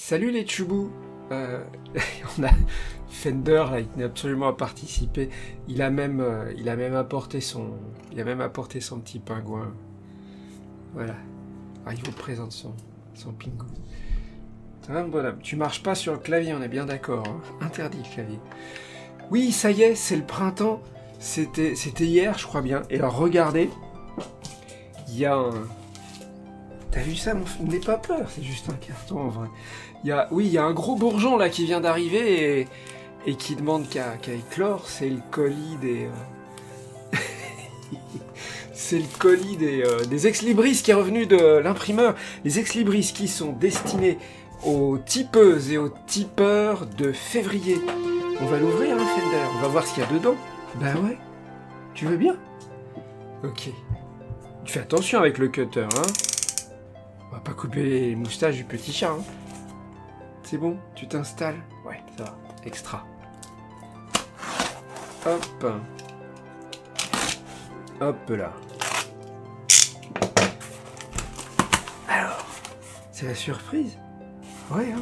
Salut les Chubous. On a Fender là, il tenait absolument à participer. Il a même apporté son petit pingouin. Voilà. Ah, il vous présente son pingou. Ça va, mon bonhomme. Tu marches pas sur le clavier, on est bien d'accord. Hein. Interdit le clavier. Oui, ça y est, c'est le printemps. C'était hier, je crois bien. Et alors, regardez. Il y a un... T'as vu ça, mon fils? N'aie pas peur, c'est juste un carton en vrai. Il y a un gros bourgeon là qui vient d'arriver et qui demande qu'à éclore. C'est le colis des... c'est le colis des ex-libris qui est revenu de l'imprimeur. Les ex-libris qui sont destinés aux tipeuses et aux tipeurs de février. On va l'ouvrir, hein, Fender. On va voir ce qu'il y a dedans. Bah ouais. Tu veux bien? Ok. Tu fais attention avec le cutter, hein. On va pas couper les moustaches du petit chat, hein. C'est bon, tu t'installes? Ouais, ça va. Extra. Hop. Hop là. Alors, c'est la surprise? Ouais, hein.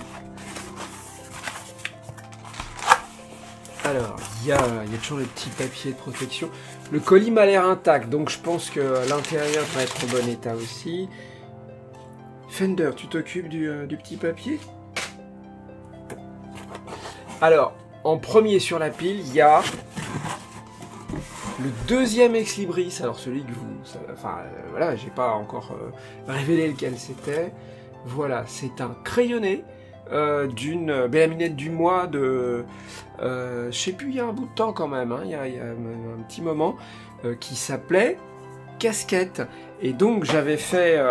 Alors, il y a toujours les petits papiers de protection. Le colis m'a l'air intact, donc je pense que l'intérieur va être en bon état aussi. Fender, tu t'occupes du petit papier? Alors, en premier sur la pile, il y a le deuxième ex-libris. Alors celui que voilà, j'ai pas encore révélé lequel c'était. Voilà, c'est un crayonné d'une Bélaminette du mois de... je sais plus, il y a un bout de temps quand même, hein, il y a un petit moment, qui s'appelait Casquette. Et donc j'avais fait...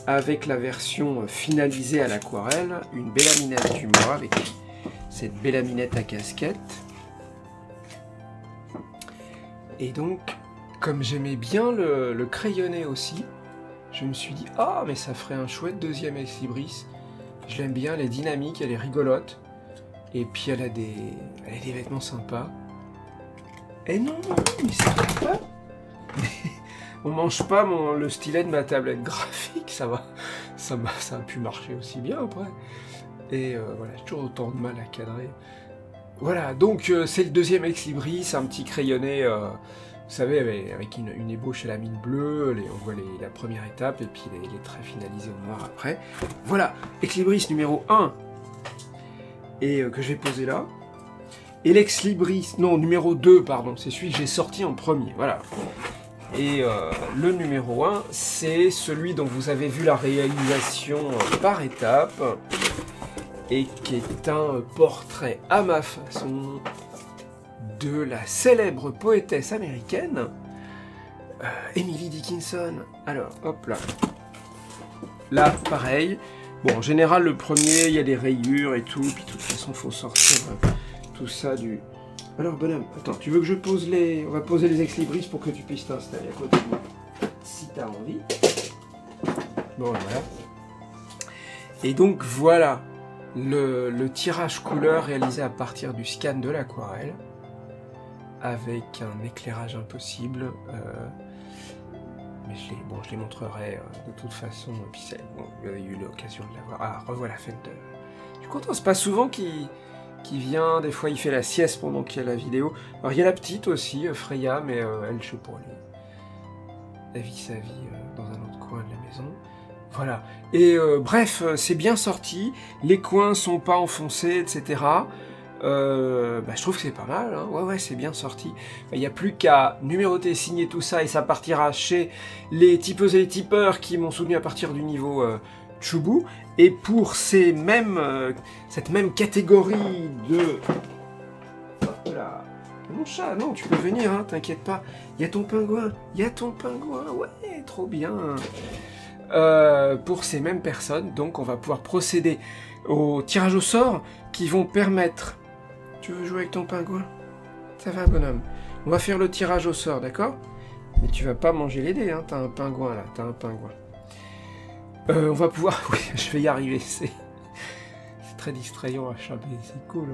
avec la version finalisée à l'aquarelle, une Bélaminette du mois avec cette Bélaminette à casquette. Et donc, comme j'aimais bien le crayonné aussi, je me suis dit, ah, mais ça ferait un chouette deuxième ex-libris. Je l'aime bien, elle est dynamique, elle est rigolote. Et puis elle a des vêtements sympas. Et non, mais ça va pas. On mange pas le stylet de ma tablette graphique, ça a pu marcher aussi bien après. Et voilà, j'ai toujours autant de mal à cadrer. Voilà, donc c'est le deuxième ex-libris, c'est un petit crayonné, vous savez, avec une ébauche à la mine bleue, on voit la première étape, et puis les traits finalisés au noir après. Voilà, ex-libris numéro 1, et que je vais poser là. Et l'ex-libris, non, numéro 2, pardon, c'est celui que j'ai sorti en premier, voilà. Et le numéro 1, c'est celui dont vous avez vu la réalisation par étapes, et qui est un portrait à ma façon de la célèbre poétesse américaine, Emily Dickinson. Alors, hop là. Là, pareil. Bon, en général, le premier, il y a des rayures et tout, puis de toute façon, il faut sortir tout ça du... Alors, bonhomme, attends, tu veux que je pose on va poser les ex-libris pour que tu puisses t'installer à côté de moi, si t'as envie. Bon, voilà. Et donc, voilà le tirage couleur réalisé à partir du scan de l'aquarelle, avec un éclairage impossible. Mais je les montrerai de toute façon, et puis bon, vous avez eu l'occasion de la voir. Ah, revoilà Fender. Je suis content, c'est pas souvent qu'il vient, des fois il fait la sieste pendant qu'il y a la vidéo. Alors il y a la petite aussi, Freya, mais elle, je sais pas, elle vit sa vie dans un autre coin de la maison. Voilà. Et bref, c'est bien sorti, les coins sont pas enfoncés, etc. Je trouve que c'est pas mal, hein. Ouais, c'est bien sorti. Il n'y a plus qu'à numéroter, signer tout ça, et ça partira chez les tipeuses et les tipeurs qui m'ont soutenu à partir du niveau Chubou. Et pour cette même catégorie de... Hop là. Mon chat, non, tu peux venir, hein, t'inquiète pas. Il y a ton pingouin, ouais, trop bien. Pour ces mêmes personnes, donc on va pouvoir procéder au tirage au sort qui vont permettre... Tu veux jouer avec ton pingouin? Ça va, bonhomme. On va faire le tirage au sort, d'accord? Mais tu vas pas manger les dés, hein, t'as un pingouin là, t'as un pingouin. On va pouvoir... Oui, je vais y arriver, c'est très distrayant à chaper, c'est cool.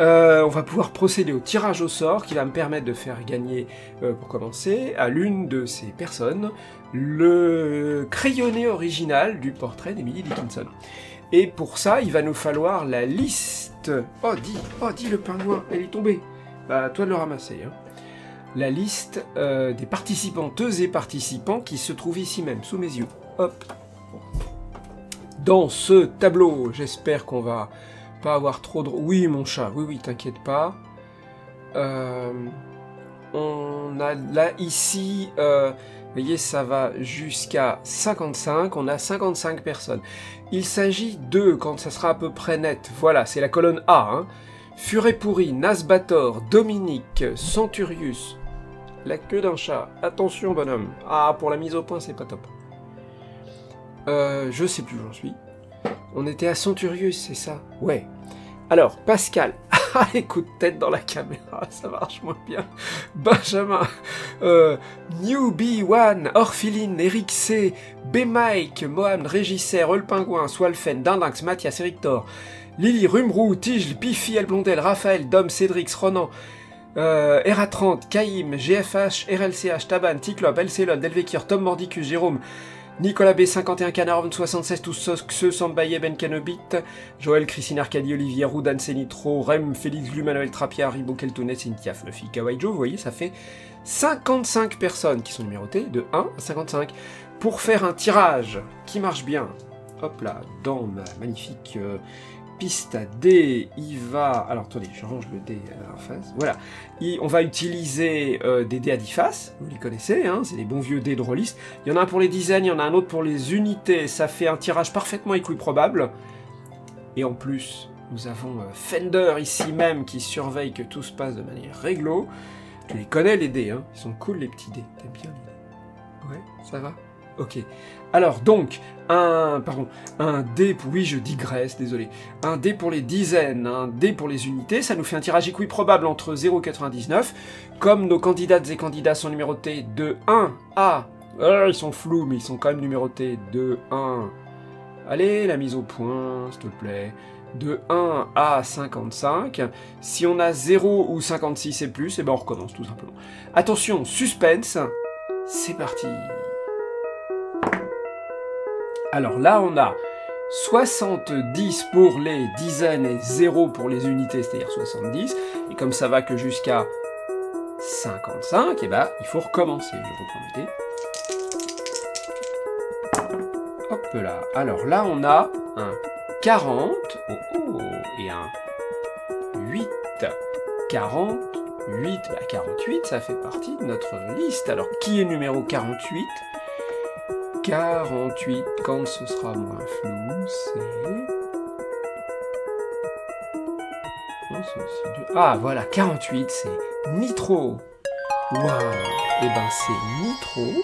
On va pouvoir procéder au tirage au sort qui va me permettre de faire gagner, pour commencer, à l'une de ces personnes, le crayonné original du portrait d'Emily Dickinson. Et pour ça, il va nous falloir la liste. Oh, dis le pingouin, elle est tombée. Bah, à toi de le ramasser. Hein. La liste des participanteuses et participants qui se trouvent ici même, sous mes yeux. Hop. Dans ce tableau, j'espère qu'on va pas avoir trop de... Oui, mon chat, oui, t'inquiète pas. On a là, ici... vous voyez, ça va jusqu'à 55. On a 55 personnes. Il s'agit de, quand ça sera à peu près net, voilà, c'est la colonne A. Hein. Furet pourri, Nasbator, Dominique, Centurius. La queue d'un chat. Attention, bonhomme. Ah, pour la mise au point, c'est pas top. Je sais plus où j'en suis. On était à Centurius, c'est ça? Ouais. Alors, Pascal. Ah, écoute, tête dans la caméra, ça marche moins bien. Benjamin. New B1, Orphiline, Eric C, B-Mike, Mohamed, Régissaire, Pingouin, Swalfen, Dindinx, Mathias, Erictor, Lily, Rumrou, Tige, Piffy, Elblondel, Raphaël, Dom, Cédrix, Ronan, RA30, Caïm, GFH, RLCH, Taban, Ticlop, LCLOL, Delvekir, Tom Mordicus, Jérôme, Nicolas B, 51, Canard, 76, tous ceux, Sambaye, Ben Canobit, Joël, Christine Arcadie, Olivier, Roudan, Sénitro, Rem, Félix, Glu, Manuel Trapia, Ribo, Keltonet, Cynthia, Fluffy, Kawaii Joe, vous voyez, ça fait 55 personnes qui sont numérotées, de 1 à 55, pour faire un tirage qui marche bien. Hop là, dans ma magnifique piste à dés, il va... Alors attendez, je range le dé en face. Voilà, on va utiliser des dés à 10 faces, vous les connaissez, hein, c'est les bons vieux dés de rôliste. Il y en a un pour les dizaines, il y en a un autre pour les unités, ça fait un tirage parfaitement équiprobable. Et en plus, nous avons Fender ici même qui surveille que tout se passe de manière réglo. Tu les connais les dés, hein, ils sont cool les petits dés, t'aimes bien les dés? Ouais, ça va? Ok. Alors donc, un dé pour... Oui, je digresse, désolé. Un dé pour les dizaines, un dé pour les unités, ça nous fait un tirage équiprobable entre 0 et 99. Comme nos candidates et candidats sont numérotés de 1 à... ils sont flous, mais ils sont quand même numérotés de 1... Allez, la mise au point, s'il te plaît. De 1 à 55. Si on a 0 ou 56 et plus, et ben on recommence tout simplement. Attention, suspense, c'est parti. Alors là, on a 70 pour les dizaines et 0 pour les unités, c'est-à-dire 70. Et comme ça va que jusqu'à 55, et ben, il faut recommencer. Je reprends le dé. Hop là. Alors là, on a un 40 et un 8. 48. Bah, 48, ça fait partie de notre liste. Alors, qui est numéro 48 ? 48, quand ce sera moins flou, c'est... Non, c'est aussi 2. Ah, voilà, 48, c'est Nitro. Waouh. Et ben, c'est Nitro.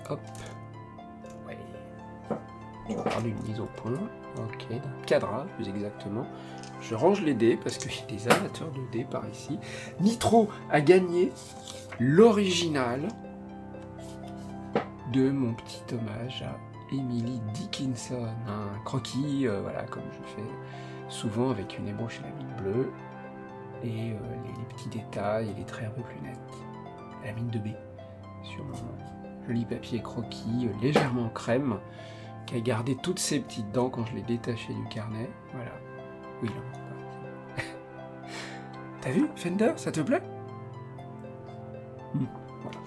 Hop. Ouais. Je vais parler d'une mise au point. Ok, d'un cadrage, plus exactement. Je range les dés, parce qu'il y a des amateurs de dés par ici. Nitro a gagné l'original de mon petit hommage à Emily Dickinson, un croquis, voilà, comme je fais souvent avec une ébauche et la mine bleue, et les petits détails et les traits un peu plus nets. La mine de B, sur mon joli papier croquis, légèrement crème, qui a gardé toutes ses petites dents quand je l'ai détaché du carnet, voilà. Oui, là. T'as vu, Fender, ça te plaît? Voilà.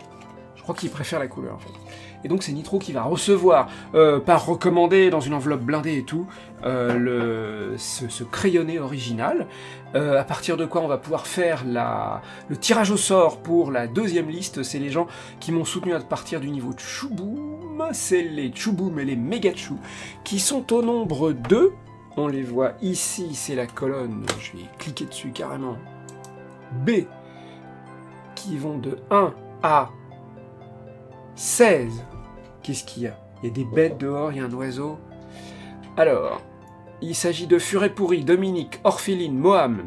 Je crois qu'il préfère la couleur, en fait. Et donc c'est Nitro qui va recevoir, par recommandé dans une enveloppe blindée et tout, ce crayonné original, à partir de quoi on va pouvoir faire le tirage au sort pour la deuxième liste. C'est les gens qui m'ont soutenu à partir du niveau Tchouboum, c'est les Tchouboum et les Megachou, qui sont au nombre de, on les voit ici, c'est la colonne, je vais cliquer dessus carrément, B, qui vont de 1 à 16. Qu'est-ce qu'il y a? Il y a des bêtes dehors, il y a un oiseau. Alors, il s'agit de Furet pourri, Dominique, Orphiline, Mohamed,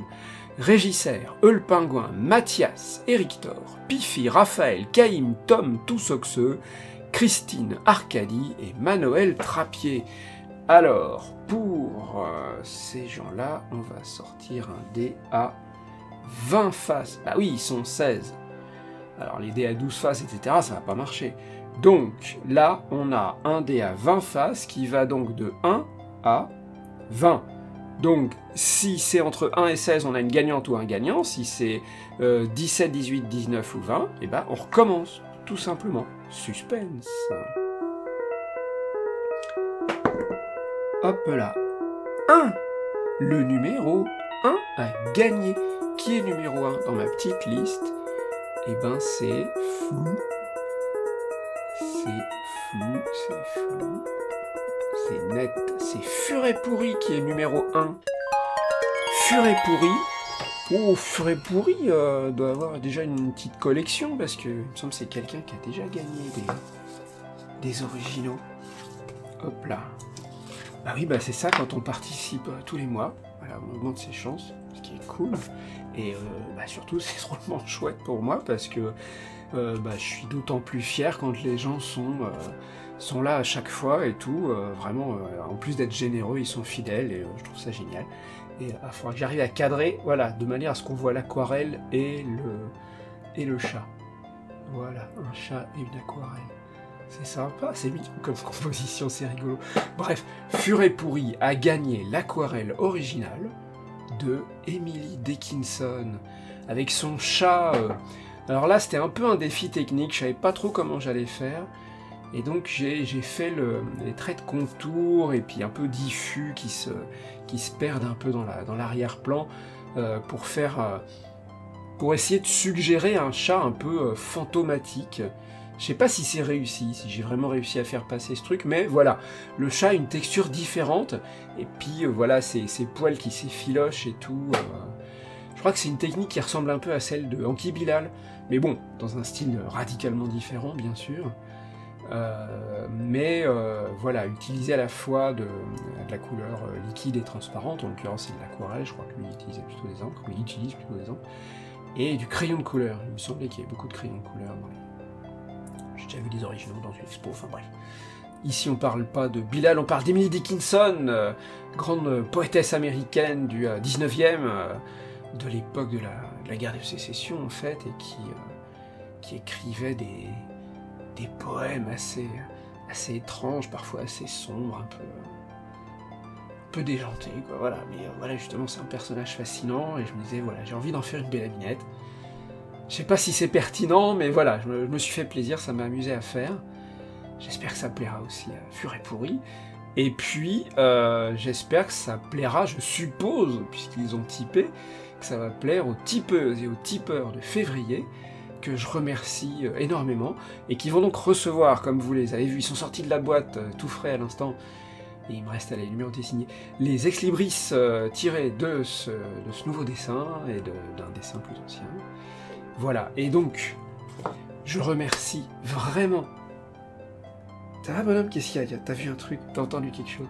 Régissaire, Pingouin, Mathias, Erictor, Piffy, Raphaël, Caïm, Tom, Toussoxeux, Christine, Arcadie et Manuel Trappier. Alors, pour ces gens-là, on va sortir un dé à 20 faces. Bah oui, ils sont 16. Alors les dés à 12 faces, etc., ça va pas marcher. Donc là, on a un dé à 20 faces qui va donc de 1 à 20. Donc si c'est entre 1 et 16, on a une gagnante ou un gagnant. Si c'est 17, 18, 19 ou 20, et ben on recommence, tout simplement. Suspense. Hop là. 1. Le numéro 1 a gagné. Qui est numéro 1 dans ma petite liste? Eh ben c'est flou. C'est flou. C'est net. C'est Furet Pourri qui est numéro 1. Furet Pourri. Oh, Furet Pourri doit avoir déjà une petite collection parce que il me semble que c'est quelqu'un qui a déjà gagné des originaux. Hop là. Bah oui, bah c'est ça quand on participe tous les mois. Voilà, on augmente ses chances, ce qui est cool. Et bah surtout, c'est drôlement chouette pour moi parce que bah, je suis d'autant plus fier quand les gens sont là à chaque fois et tout. Vraiment, en plus d'être généreux, ils sont fidèles et je trouve ça génial. Et il faudra que j'arrive à cadrer, voilà, de manière à ce qu'on voit l'aquarelle et le chat. Voilà, un chat et une aquarelle. C'est sympa, c'est mignon comme composition, c'est rigolo. Bref, Furet Pourri a gagné l'aquarelle originale de Emily Dickinson, avec son chat. Alors là, c'était un peu un défi technique, je savais pas trop comment j'allais faire, et donc j'ai fait les traits de contour, et puis un peu diffus, qui se perdent un peu dans l'arrière-plan, pour essayer de suggérer un chat un peu fantomatique. Je sais pas si c'est réussi, si j'ai vraiment réussi à faire passer ce truc, mais voilà, le chat a une texture différente, et puis voilà, ses poils qui s'effilochent et tout. Je crois que c'est une technique qui ressemble un peu à celle de Anki Bilal, mais bon, dans un style radicalement différent, bien sûr. Mais voilà, utiliser à la fois de la couleur liquide et transparente, en l'occurrence c'est de l'aquarelle, je crois que lui utilisait plutôt des encres, mais il utilise plutôt des encres, et du crayon de couleur. Il me semblait qu'il y avait beaucoup de crayons de couleur dans les... J'ai déjà vu des originaux dans une expo, enfin bref. Ici on parle pas de Bilal, on parle d'Emily Dickinson, grande poétesse américaine du 19e, de l'époque de la guerre de sécession en fait, et qui écrivait des poèmes assez étranges, parfois assez sombres, un peu déjantés, quoi, voilà. Mais voilà, justement, c'est un personnage fascinant, et je me disais, voilà, j'ai envie d'en faire une belle aminette. Je sais pas si c'est pertinent, mais voilà, je me suis fait plaisir, ça m'a amusé à faire. J'espère que ça plaira aussi à Furet Pourri. Et puis, j'espère que ça plaira, je suppose, puisqu'ils ont typé, que ça va plaire aux tipeuses et aux tipeurs de février, que je remercie énormément, et qui vont donc recevoir, comme vous les avez vus, ils sont sortis de la boîte tout frais à l'instant, et il me reste à les numéros dessinés, les ex-libris tirés de ce nouveau dessin, et d'un dessin plus ancien. Voilà, et donc, je remercie vraiment... Ça va, bonhomme, qu'est-ce qu'il y a? T'as vu un truc? T'as entendu quelque chose?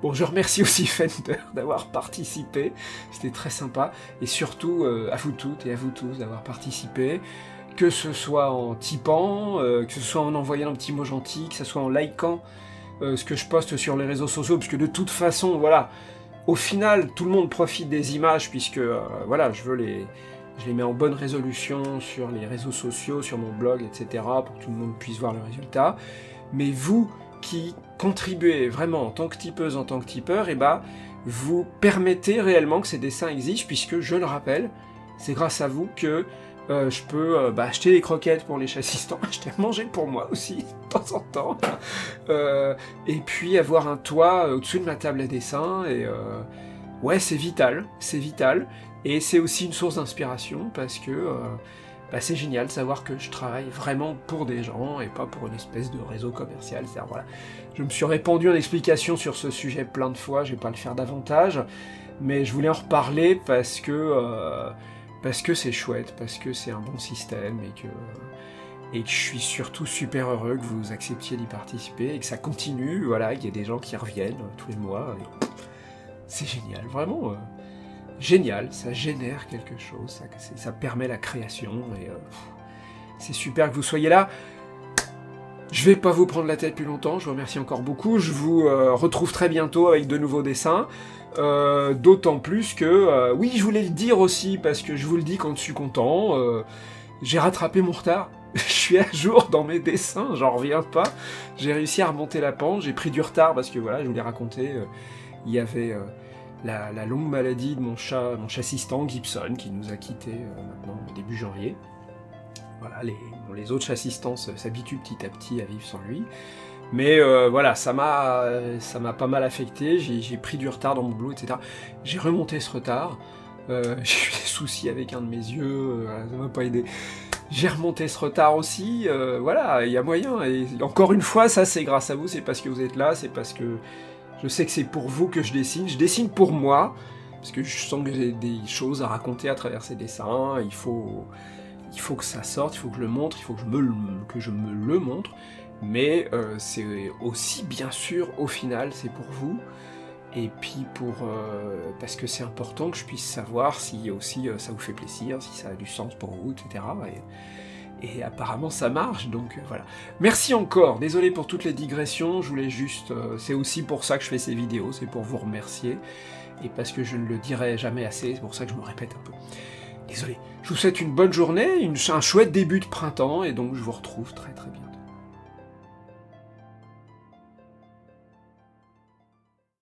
Bon, je remercie aussi Fender d'avoir participé, c'était très sympa, et surtout à vous toutes et à vous tous d'avoir participé, que ce soit en typant, que ce soit en envoyant un petit mot gentil, que ce soit en likant ce que je poste sur les réseaux sociaux, puisque de toute façon, voilà, au final, tout le monde profite des images, puisque, voilà, je les mets en bonne résolution sur les réseaux sociaux, sur mon blog, etc., pour que tout le monde puisse voir le résultat. Mais vous qui contribuez vraiment en tant que tipeuse, en tant que tipeur, et bah, vous permettez réellement que ces dessins existent, puisque, je le rappelle, c'est grâce à vous que je peux acheter des croquettes pour les chassistants, acheter à manger pour moi aussi, de temps en temps, et puis avoir un toit au-dessus de ma table à dessin, et ouais, c'est vital, et c'est aussi une source d'inspiration, parce que c'est génial de savoir que je travaille vraiment pour des gens, et pas pour une espèce de réseau commercial. C'est-à-dire, voilà, je me suis répandu en explication sur ce sujet plein de fois, je vais pas le faire davantage, mais je voulais en reparler parce que c'est chouette, parce que c'est un bon système, et que je suis surtout super heureux que vous acceptiez d'y participer, et que ça continue, voilà, qu'il y ait des gens qui reviennent tous les mois, et c'est génial, vraiment génial, ça génère quelque chose, ça permet la création, et c'est super que vous soyez là. Je vais pas vous prendre la tête plus longtemps, je vous remercie encore beaucoup, je vous retrouve très bientôt avec de nouveaux dessins, d'autant plus que, oui je voulais le dire aussi, parce que je vous le dis quand je suis content, j'ai rattrapé mon retard, je suis à jour dans mes dessins, j'en reviens pas, j'ai réussi à remonter la pente, j'ai pris du retard parce que voilà, je vous l'ai raconté, il y avait la longue maladie de mon chassistan Gibson qui nous a quittés maintenant début janvier. Voilà, les autres chassistans s'habituent petit à petit à vivre sans lui. Mais voilà, ça m'a pas mal affecté, j'ai pris du retard dans mon boulot, etc. J'ai remonté ce retard, j'ai eu des soucis avec un de mes yeux, ça m'a pas aidé. J'ai remonté ce retard aussi, voilà, il y a moyen, et encore une fois, ça c'est grâce à vous, c'est parce que vous êtes là, c'est parce que je sais que c'est pour vous que je dessine pour moi, parce que je sens que j'ai des choses à raconter à travers ces dessins, il faut que ça sorte, il faut que je le montre, il faut que je me le montre, mais c'est aussi, bien sûr, au final, c'est pour vous, et puis parce que c'est important que je puisse savoir si aussi ça vous fait plaisir, si ça a du sens pour vous, etc. Et apparemment ça marche, donc voilà. Merci encore, désolé pour toutes les digressions, je voulais juste... c'est aussi pour ça que je fais ces vidéos, c'est pour vous remercier, et parce que je ne le dirai jamais assez, c'est pour ça que je me répète un peu. Désolé. Je vous souhaite une bonne journée, un chouette début de printemps, et donc je vous retrouve très très bientôt.